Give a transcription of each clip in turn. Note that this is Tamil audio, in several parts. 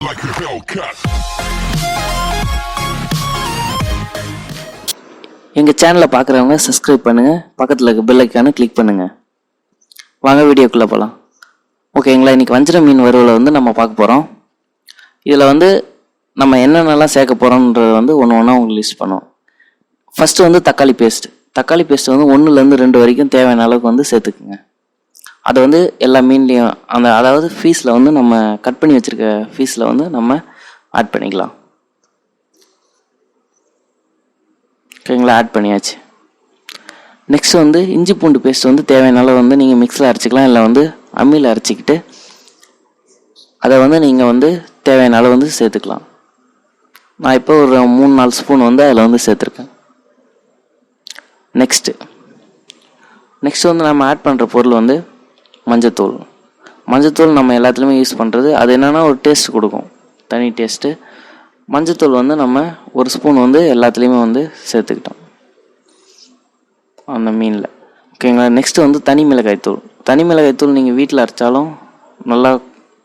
like a Hellcat. எங்கள் சேனலை பார்க்குறவங்க சப்ஸ்கிரைப் பண்ணுங்கள், பக்கத்தில் இருக்க பெல் ஐக்கானை கிளிக் பண்ணுங்கள். வாங்க வீடியோக்குள்ளே போகலாம். ஓகேங்களா, இன்றைக்கி வஞ்சிர மீன் வறுவலை வந்து நம்ம பார்க்க போகிறோம். இதில் வந்து நம்ம என்னென்னலாம் சேர்க்க போகிறோன்றத வந்து ஒன்று ஒன்றா உங்களுக்கு லிஸ்ட் பண்ணுவோம். ஃபஸ்ட்டு வந்து தக்காளி பேஸ்ட் வந்து 1லேருந்து 2 வரைக்கும் தேவையான அளவுக்கு வந்து சேர்த்துக்குங்க. அதை வந்து எல்லா மீன்லேயும் அதாவது ஃபீஸில் வந்து நம்ம கட் பண்ணி வச்சுருக்க ஃபீஸில் வந்து நம்ம ஆட் பண்ணிக்கலாம். ஓகேங்களா, ஆட் பண்ணியாச்சு. நெக்ஸ்ட் வந்து இஞ்சி பூண்டு பேஸ்ட் வந்து தேவையான அளவு வந்து நீங்கள் மிக்ஸில் அரைச்சிக்கலாம், இல்லை வந்து அம்மியில் அரைச்சிக்கிட்டு அதை வந்து நீங்கள் வந்து தேவையான அளவு வந்து சேர்த்துக்கலாம். நான் இப்போ ஒரு 3-4 ஸ்பூன் வந்து அதில் வந்து சேர்த்துருக்கேன். நெக்ஸ்ட்டு வந்து நம்ம ஆட் பண்ணுற பொருள் வந்து மஞ்சத்தூள் நம்ம எல்லாத்துலேயுமே யூஸ் பண்ணுறது. அது என்னென்னா ஒரு டேஸ்ட் கொடுக்கும், தனி டேஸ்ட்டு. மஞ்சத்தூள் வந்து நம்ம 1 ஸ்பூன் வந்து எல்லாத்துலேயுமே வந்து சேர்த்துக்கிட்டோம் அந்த மீனில். ஓகேங்களா, நெக்ஸ்ட்டு வந்து தனி மிளகாய்த்தூள் நீங்கள் வீட்டில் அரைச்சாலும்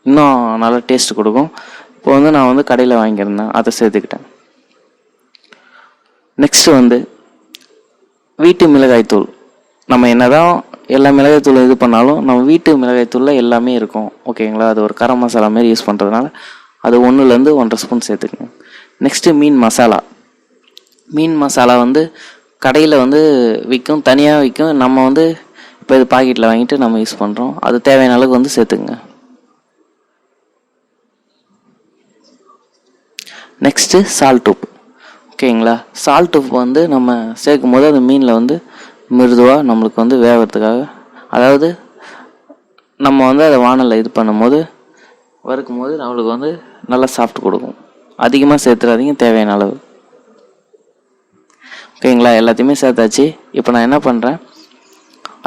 இன்னும் நல்லா டேஸ்ட் கொடுக்கும். இப்போ வந்து நான் வந்து கடையில் வாங்கியிருந்தேன், அதை சேர்த்துக்கிட்டேன். நெக்ஸ்ட்டு வந்து வீட்டு மிளகாய்த்தூள். நம்ம என்னதான் எல்லா மிளகாய்த்தூளும் இது பண்ணாலும் நம்ம வீட்டு மிளகாய்த்தூளில் எல்லாமே இருக்கும். ஓகேங்களா, அது ஒரு கரம் மசாலா மாரி யூஸ் பண்ணுறதுனால அது 1லேருந்து 1.5 ஸ்பூன் சேர்த்துக்குங்க. நெக்ஸ்ட்டு மீன் மசாலா வந்து கடையில் வந்து விற்கும், தனியாக விற்கும். நம்ம வந்து இப்போ இது பாக்கெட்டில் வாங்கிட்டு நம்ம யூஸ் பண்ணுறோம். அது தேவையான அளவுக்கு வந்து சேர்த்துக்குங்க. நெக்ஸ்ட்டு சால்ட் உப்பு. ஓகேங்களா, சால்ட் உப்பு வந்து நம்ம சேர்க்கும் போது அந்த மீனில் வந்து மிருதுவாக நம்மளுக்கு வந்து வேகிறதுக்காக, அதாவது நம்ம வந்து அதை வானலில் இது பண்ணும்போது வறுக்கும் போது நம்மளுக்கு வந்து நல்லா சாஃப்ட் கொடுக்கும். அதிகமாக சேர்த்துறாதீங்க, தேவையான அளவு. ஓகேங்களா, எல்லாத்தையுமே சேர்த்தாச்சு. இப்போ நான் என்ன பண்ணுறேன்,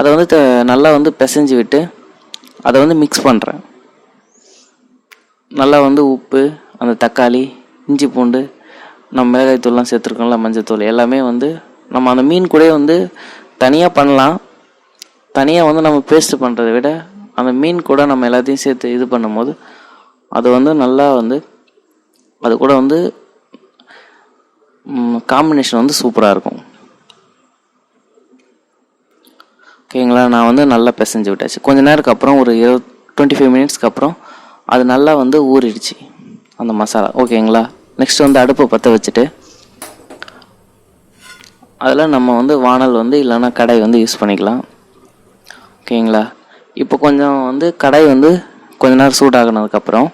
அதை வந்து நல்லா வந்து பிசைஞ்சு விட்டு அதை வந்து மிக்ஸ் பண்ணுறேன். நல்லா வந்து உப்பு, அந்த தக்காளி, இஞ்சி பூண்டு, நம்ம மிளகாய்த்தூள்லாம் சேர்த்துருக்கோம்ல, மஞ்சத்தூள், எல்லாமே வந்து நம்ம அந்த மீன் கூட வந்து தனியாக பண்ணலாம். தனியாக வந்து நம்ம பேஸ்ட் பண்ணுறதை விட அந்த மீன் கூட நம்ம எல்லாத்தையும் சேர்த்து இது பண்ணும்போது அது வந்து நல்லா வந்து அது கூட வந்து காம்பினேஷன் வந்து சூப்பராக இருக்கும். ஓகேங்களா, நான் வந்து நல்லா பிசைஞ்சு விட்டாச்சு. கொஞ்ச நேரத்துக்கு அப்புறம் ஒரு 25 மினிட்ஸ்க்கு அப்புறம் அது நல்லா வந்து ஊறிடுச்சு அந்த மசாலா. ஓகேங்களா, நெக்ஸ்ட் வந்து அடுப்பை பற்ற வச்சுட்டு அதில் நம்ம வந்து வானல் வந்து இல்லைன்னா கடாய் வந்து யூஸ் பண்ணிக்கலாம். ஓகேங்களா, இப்போ கொஞ்சம் வந்து கடாய் வந்து கொஞ்ச நேரம் சூடாகினதுக்கப்புறம்,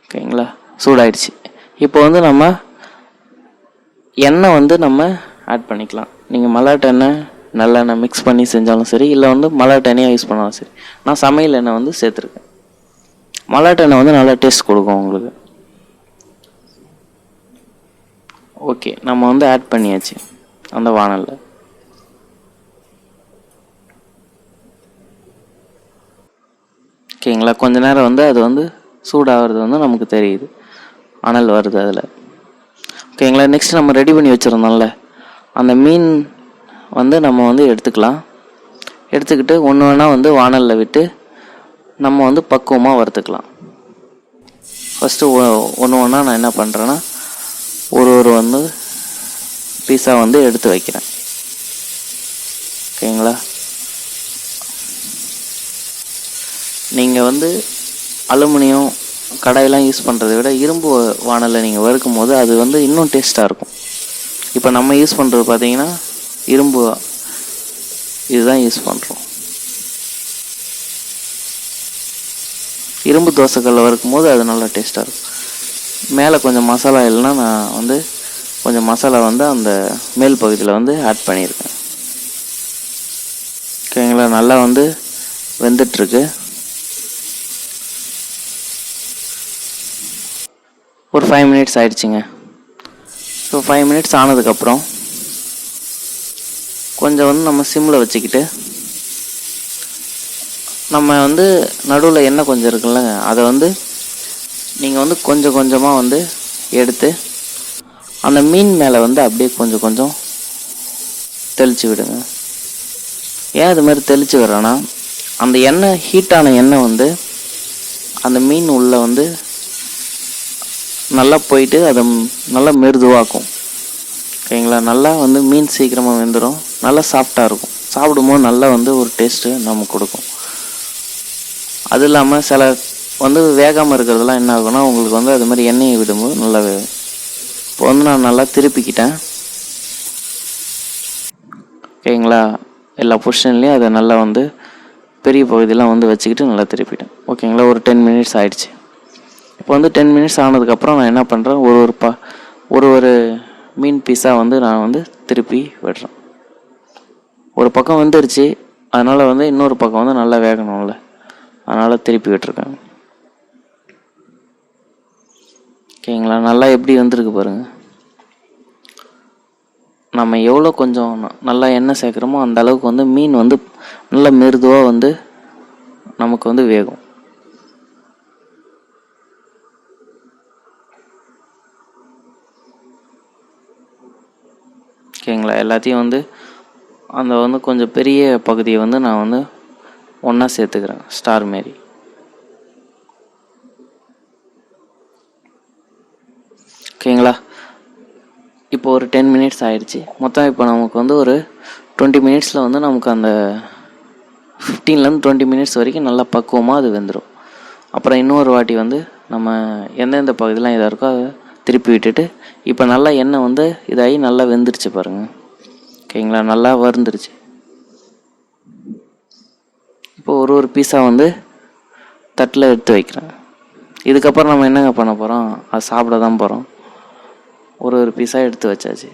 ஓகேங்களா, சூடாயிடுச்சு. இப்போ வந்து நம்ம எண்ணெய் வந்து நம்ம ஆட் பண்ணிக்கலாம். நீங்கள் மல்லாட்டு எண்ணெய், நல்லெண்ணெய் மிக்ஸ் பண்ணி செஞ்சாலும் சரி, இல்லை வந்து மல்லாட்டு எண்ணெயாக யூஸ் பண்ணாலும் சரி. நான் சமையல் எண்ணெய் வந்து சேர்த்துருக்கேன். மல்லாட்டு எண்ணெய் வந்து நல்லா டேஸ்ட் கொடுக்கும் உங்களுக்கு. ஓகே, நம்ம வந்து ஆட் பண்ணியாச்சு அந்த வானலில். ஓகேங்களா, கொஞ்ச நேரம் வந்து அது வந்து சூடாகிறது வந்து நமக்கு தெரியுது, அனல் வருது அதில். ஓகேங்களா, நெக்ஸ்ட் நம்ம ரெடி பண்ணி வச்சுருந்தோம்ல அந்த மீன் வந்து நம்ம வந்து எடுத்துக்கிட்டு ஒன்று ஒன்றா வந்து வானலில் விட்டு நம்ம வந்து பக்குவமாக வறுத்துக்கலாம். ஃபஸ்ட்டு ஒன்று ஒன்றா நான் என்ன பண்ணுறேன்னா ஒரு வந்து பீஸா வந்து எடுத்து வைக்கிறேன். ஓகேங்களா, நீங்கள் வந்து அலுமினியம் கடாயெல்லாம் யூஸ் பண்ணுறதை விட இரும்பு வானலில் நீங்கள் வறுக்கும் போது அது வந்து இன்னும் டேஸ்ட்டாக இருக்கும். இப்போ நம்ம யூஸ் பண்ணுறது பார்த்தீங்கன்னா இரும்பு இதுதான் யூஸ் பண்ணுறோம். இரும்பு தோசைக்கல்லில் வறுக்கும் போது அது நல்லா டேஸ்ட்டாக இருக்கும். மேலே கொஞ்சம் மசாலா இல்லைன்னா நான் வந்து கொஞ்சம் மசாலா வந்து அந்த மேல் பகுதியில் வந்து ஆட் பண்ணியிருக்கேன். ஓகேங்களா, நல்லா வந்து வெந்துட்டுருக்கு. ஒரு 5 மினிட்ஸ் ஆயிடுச்சுங்க. ஸோ 5 மினிட்ஸ் ஆனதுக்கப்புறம் கொஞ்சம் வந்து நம்ம சிம்மில் வச்சுக்கிட்டு நம்ம வந்து நடுவில் எண்ணெய் கொஞ்சம் இருக்குல்ல, அதை வந்து நீங்கள் வந்து கொஞ்சம் கொஞ்சமாக வந்து எடுத்து அந்த மீன் மேலே வந்து அப்படியே கொஞ்சம் கொஞ்சம் தெளித்து விடுங்க. ஏன் இது மாதிரி தெளித்து விடுறேன்னா அந்த எண்ணெய் ஹீட்டான எண்ணெய் வந்து அந்த மீன் உள்ளே வந்து நல்லா போயிட்டு அதை நல்லா மிருதுவாக்கும். ஓகேங்களா. நல்லா வந்து மீன் சீக்கிரமாக வெந்துடும், நல்லா சாஃப்டாக இருக்கும். சாப்பிடும்போது நல்லா வந்து ஒரு டேஸ்ட்டு நமக்கு கொடுக்கும். அது இல்லாமல் சில வந்து வேகாமல் இருக்கிறதெல்லாம் என்ன ஆகும்னா உங்களுக்கு வந்து அது மாதிரி எண்ணெயை விடும்போது நல்லா வேகும். இப்போ வந்து நான் நல்லா திருப்பிக்கிட்டேன். ஓகேங்களா. எல்லா பொசிஷன்லேயும் அதை நல்லா வந்து பெரிய பகுதியெல்லாம் வந்து வச்சுக்கிட்டு நல்லா திருப்பிட்டேன். ஓகேங்களா. ஒரு 10 மினிட்ஸ் ஆகிடுச்சு. இப்போ வந்து 10 மினிட்ஸ் ஆனதுக்கப்புறம் நான் என்ன பண்ணுறேன், ஒரு மீன் பீஸாக வந்து நான் வந்து திருப்பி விடுறேன். ஒரு பக்கம் வந்துருச்சு, அதனால் வந்து இன்னொரு பக்கம் வந்து நல்லா வேகணும்ல, அதனால் திருப்பி விட்டுருக்கேன். ஓகேங்களா. நல்லா எப்படி வந்திருக்கு பாருங்கள். நம்ம எவ்வளோ கொஞ்சம் நல்லா எண்ணெய் சேர்க்குறோமோ அந்த அளவுக்கு வந்து மீன் வந்து நல்லா மிருதுவாக வந்து நமக்கு வந்து வேகும். ஓகேங்களா. எல்லாத்தையும் வந்து அந்த வந்து கொஞ்சம் பெரிய பகுதியை வந்து நான் வந்து ஒன்றா சேர்த்துக்கிறேன், ஸ்டார் மாரி. ஓகேங்களா. இப்போ ஒரு 10 மினிட்ஸ் ஆகிடுச்சு. மொத்தம் இப்போ நமக்கு வந்து ஒரு 20 மினிட்ஸில் வந்து நமக்கு அந்த 15லேருந்து 20 மினிட்ஸ் வரைக்கும் நல்லா பக்குவமாக அது வெந்துடும். அப்புறம் இன்னொரு வாட்டி வந்து நம்ம எந்தெந்த பகுதியெலாம் இதாக இருக்கோ அதை திருப்பி விட்டுட்டு, இப்போ நல்லா எண்ணெய் வந்து இதாகி நல்லா வெந்துருச்சு பாருங்கள். ஓகேங்களா. நல்லா வறுந்துருச்சு. இப்போ ஒரு பீஸாக வந்து தட்டில் எடுத்து வைக்கிறேன். இதுக்கப்புறம் நம்ம என்னங்க பண்ண போகிறோம், அது சாப்பிட தான் போகிறோம். ஒரு பீஸாக எடுத்து வச்சாச்சு.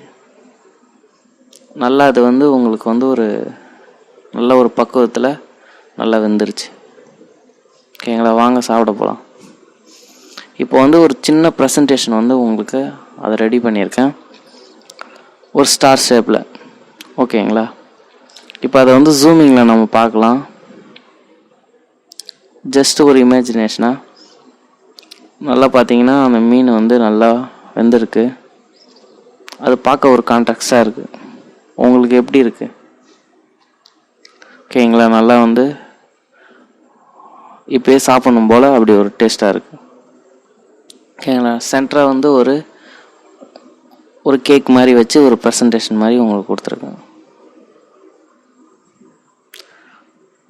நல்லா அது வந்து உங்களுக்கு வந்து நல்ல ஒரு பக்குவத்தில் நல்லா வெந்துருச்சு. ஓகேங்களா. வாங்க சாப்பிட போகலாம். இப்போ வந்து ஒரு சின்ன ப்ரெசன்டேஷன் வந்து உங்களுக்கு அதை ரெடி பண்ணியிருக்கேன், ஒரு ஸ்டார் ஷேப்பில். ஓகேங்களா. இப்போ அதை வந்து ஜூமிங்கில் நம்ம பார்க்கலாம். ஜஸ்ட் ஒரு இமேஜினேஷனாக நல்லா பார்த்தீங்கன்னா அந்த மீன் வந்து நல்லா வெந்திருக்கு. அது பார்க்க ஒரு கான்ட்ராக்டாக இருக்குது. உங்களுக்கு எப்படி இருக்குது? ஓகேங்களா. நல்லா வந்து இப்போயே சாப்பிடணும் போல் அப்படி ஒரு டேஸ்ட்டாக இருக்குது. ஓகேங்களா. சென்டராக வந்து ஒரு கேக் மாதிரி வச்சு ஒரு ப்ரெசன்டேஷன் மாதிரி உங்களுக்கு கொடுத்துருக்கேன்.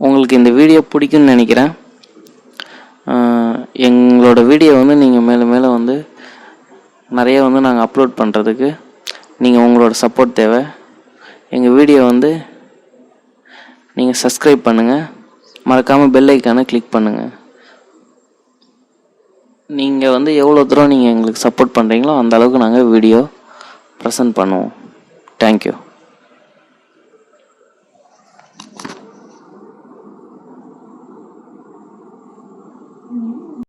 உங்களுக்கு இந்த வீடியோ பிடிக்கும்னு நினைக்கிறேன். எங்களோட வீடியோ வந்து நீங்கள் மேலும் மேலும் வந்து நிறைய வந்து நாங்கள் அப்லோட் பண்ணுறதுக்கு நீங்கள் உங்களோட சப்போர்ட் தேவை. எங்கள் வீடியோ வந்து நீங்கள் சப்ஸ்கிரைப் பண்ணுங்கள், மறக்காமல் பெல் ஐக்கானை கிளிக் பண்ணுங்கள். நீங்கள் வந்து எவ்வளோ தூரம் நீங்கள் எங்களுக்கு சப்போர்ட் பண்ணுறீங்களோ அந்த அளவுக்கு நாங்கள் வீடியோ ப்ரெசென்ட் பண்ணுவோம். தேங்க்யூ.